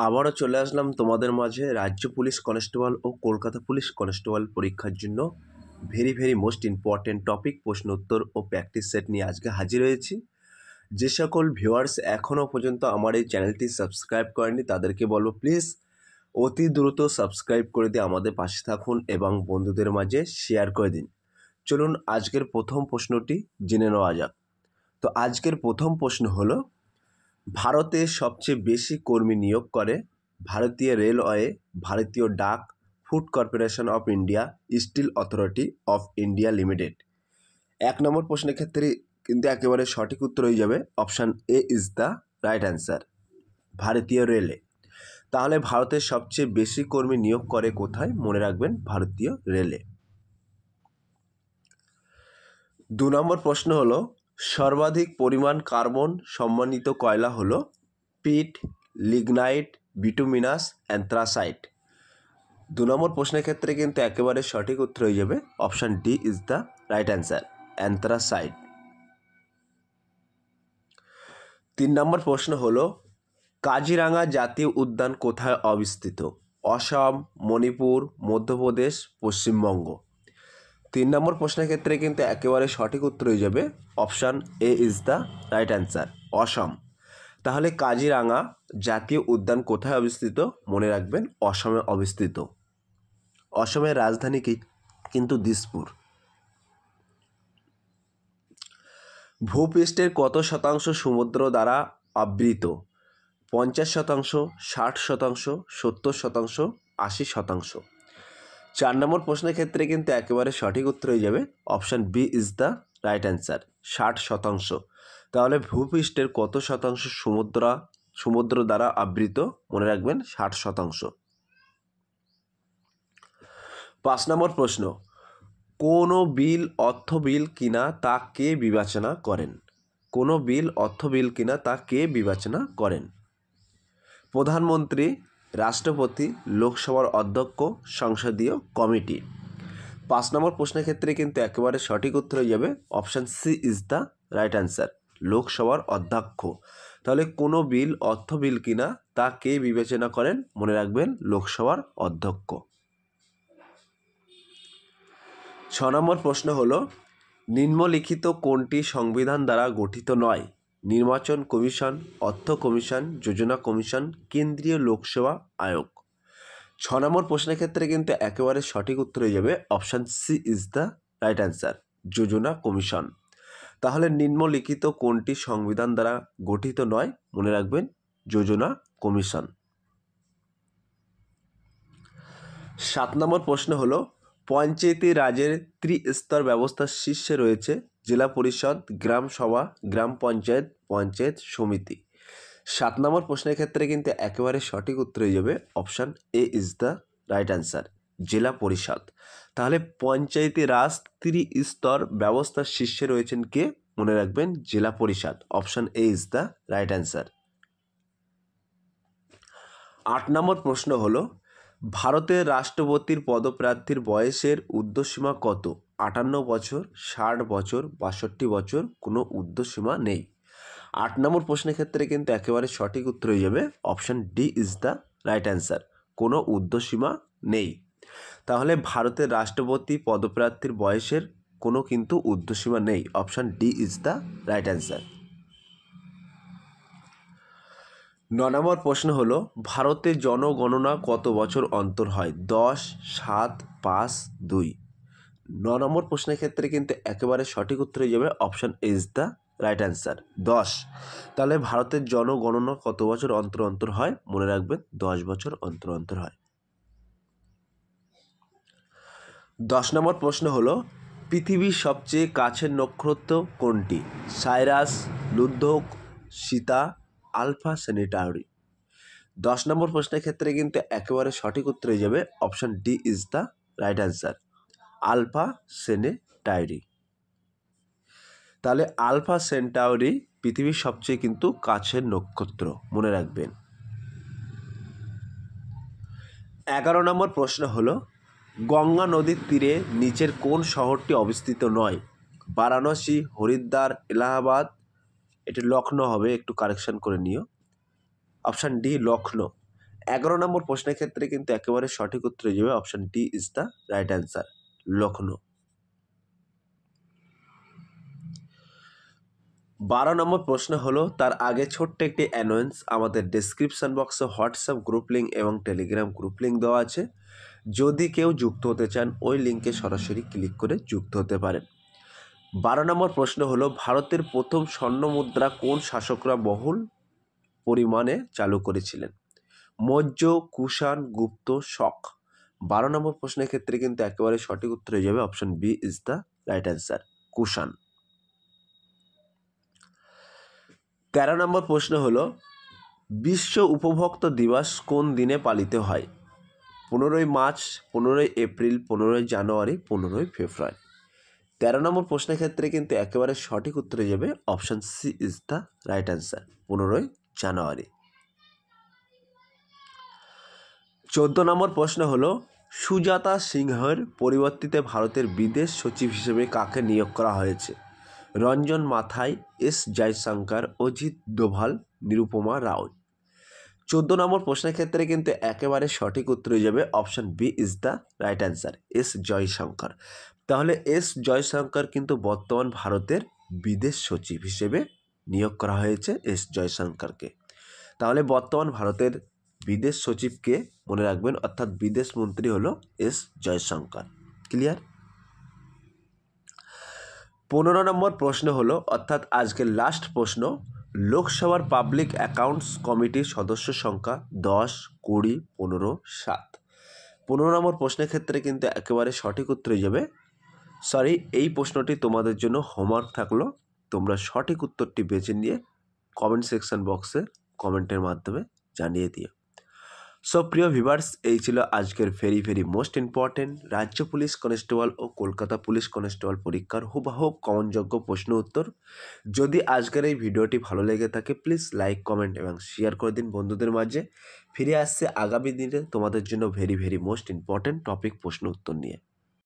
আবারও চলে আসলাম তোমাদের মাঝে রাজ্য পুলিশ কনস্টেবল ও কলকাতা পুলিশ কনস্টেবল পরীক্ষার জন্য ভেরি মোস্ট ইম্পর্টেন্ট টপিক প্রশ্ন উত্তর ও প্র্যাকটিস সেট নিয়ে আজকে হাজির হয়েছি। যে সকল ভিউয়ার্স এখনও পর্যন্ত আমার এই চ্যানেলটি সাবস্ক্রাইব করেনি তাদেরকে বলবো প্লিজ অতি দ্রুত সাবস্ক্রাইব করে দিয়ে আমাদের পাশে থাকুন এবং বন্ধুদের মাঝে শেয়ার করে দিন। চলুন আজকের প্রথম প্রশ্নটি জেনে নেওয়া যাক। তো আজকের প্রথম প্রশ্ন হলো, ভারতে সবচেয়ে বেশি কর্মী নিয়োগ করে ভারতীয় রেলওয়ে, ভারতীয় ডাক, food corporation of India, steel authority of India limited. 1 নম্বর প্রশ্নের ক্ষেত্রে কিন্তু একেবারে সঠিক উত্তর হয়ে যাবে option A is the right answer, ভারতীয় রেলে। তাহলে ভারতের সবচেয়ে বেশি কর্মী নিয়োগ করে কোথায়? মনে রাখবেন ভারতীয় রেলে। 2 নম্বর প্রশ্ন হলো, সর্বাধিক পরিমাণ কার্বন সম্মানিত কয়লা হলো পিট, লিগনাইট, বিটুমিনাস, অ্যান্থ্রাসাইট। 2 নম্বর প্রশ্নের ক্ষেত্রে কিন্তু একেবারে সঠিক উত্তর হয়ে যাবে option D is the right answer, anthracite. 3 নম্বর প্রশ্ন হলো, কাজিরাঙা জাতীয় উদ্যান কোথায় অবস্থিত? অসম, মণিপুর, মধ্যপ্রদেশ, পশ্চিমবঙ্গ। 3 নম্বর প্রশ্নের ক্ষেত্রে কিন্তু একেবারে সঠিক উত্তর হয়ে যাবে option A is the right answer, Assam. তাহলে কাজিরাঙা জাতীয় উদ্যান কোথায় অবস্থিত? মনে রাখবেন অসমে অবস্থিত। অসমের রাজধানী কিন্তু দিসপুর। ভূপৃষ্ঠের কত শতাংশ সমুদ্র দ্বারা আবৃত? 50%, 60%, 70%, 80%। 4 নম্বর প্রশ্নের ক্ষেত্রে কিন্তু একেবারে সঠিক উত্তর হয়ে যাবে option B is the right answer, 60%। তাহলে ভূপৃষ্ঠের কত শতাংশ সমুদ্র দ্বারা আবৃত? মনে রাখবেন 60%। 5 নম্বর প্রশ্ন, কোনো বিল অর্থ বিল কিনা তা কে বিবেচনা করেন? কোনো বিল অর্থ বিল কিনা তা কে বিবেচনা করেন? প্রধানমন্ত্রী, রাষ্ট্রপতি, লোকসভার অধ্যক্ষ, সংসদীয় কমিটি। 5 নম্বর প্রশ্নের ক্ষেত্রে কিন্তু একেবারে সঠিক উত্তর হয়ে যাবে option C is the right answer, লোকসভার অধ্যক্ষ। তাহলে কোনো বিল অর্থ বিল কিনা তা কে বিবেচনা করেন? মনে রাখবেন লোকসভার অধ্যক্ষ। 6 নম্বর প্রশ্ন হলো, নিম্নলিখিত কোনটি সংবিধান দ্বারা গঠিত নয়? নির্বাচন কমিশন, অর্থ কমিশন, যোজনা কমিশন, কেন্দ্রীয় লোকসেবা আয়োগ। 6 নম্বর প্রশ্নের ক্ষেত্রে কিন্তু একেবারে সঠিক উত্তর হয়ে যাবে option C is the right answer, যোজনা কমিশন। তাহলে নিম্নলিখিত কোনটি সংবিধান দ্বারা গঠিত নয়? মনে রাখবেন যোজনা কমিশন। 7 নম্বর প্রশ্ন হলো, পঞ্চায়েতি রাজের ত্রিস্তর ব্যবস্থার শীর্ষে রয়েছে জেলা পরিষদ, গ্রাম সভা, গ্রাম পঞ্চায়েত, পঞ্চায়েত সমিতি। 7 নম্বর প্রশ্নের ক্ষেত্রে কিন্তু একেবারে সঠিক উত্তর হয়ে যাবে option A is the right answer, জেলা পরিষদ। তাহলে পঞ্চায়েতি রাজ ত্রিস্তর ব্যবস্থার শীর্ষে রয়েছেন কে? মনে রাখবেন জেলা পরিষদ, option A is the right answer. 8 নম্বর প্রশ্ন হলো, ভারতের রাষ্ট্রপতির পদপ্রার্থীর বয়সের ঊর্ধ্বসীমা কত? 58 বছর, 60 বছর, 62 বছর, কোনো ঊর্ধ্বসীমা নেই। 8 নম্বর প্রশ্নের ক্ষেত্রে কিন্তু একেবারে সঠিক উত্তর হয়ে যাবে option D is the right answer, কোনো ঊর্ধ্বসীমা নেই। তাহলে ভারতের রাষ্ট্রপতি পদপ্রার্থীর বয়সের কোনো কিন্তু ঊর্ধ্বসীমা নেই, option D is the right answer. 9 নম্বর প্রশ্ন হলো, ভারতে জনগণনা কত বছর অন্তর হয়? 10, 7, 5, 2। 9 নম্বর প্রশ্নের ক্ষেত্রে কিন্তু একেবারে সঠিক উত্তর হয়ে যাবে option is the right answer, 10। তাহলে ভারতের জনগণনা কত বছর অন্তর অন্তর হয়? মনে রাখবেন 10 বছর অন্তর অন্তর হয়। 10 নম্বর প্রশ্ন হলো, পৃথিবীর সবচেয়ে কাছের নক্ষত্র কোনটি? সাইরাস, লুদ্ধক, সীতা, আলফা সেন্টাউরি। 10 নম্বর প্রশ্নের ক্ষেত্রে কিন্তু একেবারে সঠিক উত্তর হয়ে যাবে option D is the right answer, Alpha Centauri. তাহলে আলফা সেন্টাউরি পৃথিবীর সবচেয়ে কিন্তু কাছের নক্ষত্র, মনে রাখবেন। 11 নম্বর প্রশ্ন হলো, গঙ্গা নদীর তীরে নিচের কোন শহরটি অবস্থিত নয়? বারাণসী, হরিদ্বার, এলাহাবাদ। এটি লখনৌ হবে, একটু কারেকশন করে নিও। Option D Lucknow. 11 নম্বর প্রশ্নের ক্ষেত্রে কিন্তু একেবারে সঠিক উত্তর হয়ে যাবে option D is the right answer, Lucknow. 12 নম্বর প্রশ্ন হলো, তার আগে ছোট্ট একটি অ্যানোয়েন্স, আমাদের ডেসক্রিপশন বক্সে হোয়াটসঅ্যাপ গ্রুপ লিঙ্ক এবং টেলিগ্রাম গ্রুপ লিঙ্ক দেওয়া আছে। যদি কেউ যুক্ত হতে চান ওই লিঙ্কে সরাসরি ক্লিক করে যুক্ত হতে পারেন। 12 নম্বর প্রশ্ন হলো, ভারতের প্রথম স্বর্ণ মুদ্রা কোন শাসকরা বহুল পরিমাণে চালু করেছিলেন? মৌর্য, কুষাণ, গুপ্ত, শক। 12 নম্বর প্রশ্নের ক্ষেত্রে কিন্তু একেবারে সঠিক উত্তর হয়ে যাবে option B is the right answer, Kushan. 13 নম্বর প্রশ্ন হলো, বিশ্ব উপভোক্তা দিবস কোন দিনে পালিত হয়? 15ই মার্চ, 15ই এপ্রিল, 15ই জানুয়ারি, 15ই ফেব্রুয়ারি। 13 নম্বর প্রশ্নের ক্ষেত্রে কিন্তু একেবারে সঠিক উত্তর হয়ে যাবে option C is the right answer, 15ই জানুয়ারি। 14 নম্বর প্রশ্ন হলো, সুজাতা সিংহের পরিবর্তিতে ভারতের বিদেশ সচিব হিসেবে কাকে নিয়োগ করা হয়েছে? রঞ্জন মাথাই, এস জয়শঙ্কর, অজিত ডোভাল, নিরুপমা রাও। 14 নম্বর প্রশ্নের ক্ষেত্রে কিন্তু একেবারে সঠিক উত্তর হয়ে যাবে option B is the right answer, S Jaishankar. তাহলে এস জয়শঙ্কর কিন্তু বর্তমান ভারতের বিদেশ সচিব হিসেবে নিয়োগ করা হয়েছে এস জয়শঙ্করকে। তাহলে বর্তমান ভারতের বিদেশ সচিবকে মনে রাখবেন, অর্থাৎ বিদেশ মন্ত্রী হলো এস জয়শঙ্কর। ক্লিয়ার? 15 নম্বর প্রশ্ন হলো, অর্থাৎ আজকের লাস্ট প্রশ্ন, লোকসভার পাবলিক অ্যাকাউন্টস কমিটির সদস্য সংখ্যা 10, 20, 15, 7। 15 নম্বর প্রশ্নের ক্ষেত্রে কিন্তু একেবারে সঠিক উত্তর হয়ে যাবে, সরি এই প্রশ্নটি তোমাদের জন্য হোমওয়ার্ক থাকলো, তোমরা সঠিক উত্তরটি বেছে নিয়ে কমেন্ট সেকশন বক্সে কমেন্টের মাধ্যমে জানিয়ে দিও। সো প্রিয় ভিউয়ার্স, এই ছিল আজকের ভেরি মোস্ট ইম্পর্টেন্ট রাজ্য পুলিশ কনস্টেবল ও কলকাতা পুলিশ কনস্টেবল পরীক্ষার হুবহু কমনযোগ্য প্রশ্ন উত্তর। যদি আজকের এই ভিডিওটি ভালো লেগে থাকে প্লিজ লাইক, কমেন্ট এবং শেয়ার করে দিন বন্ধুদের মাঝে। ফিরে আসছে আগামী দিনে তোমাদের জন্য ভেরি মোস্ট ইম্পর্টেন্ট টপিক প্রশ্ন উত্তর নিয়ে।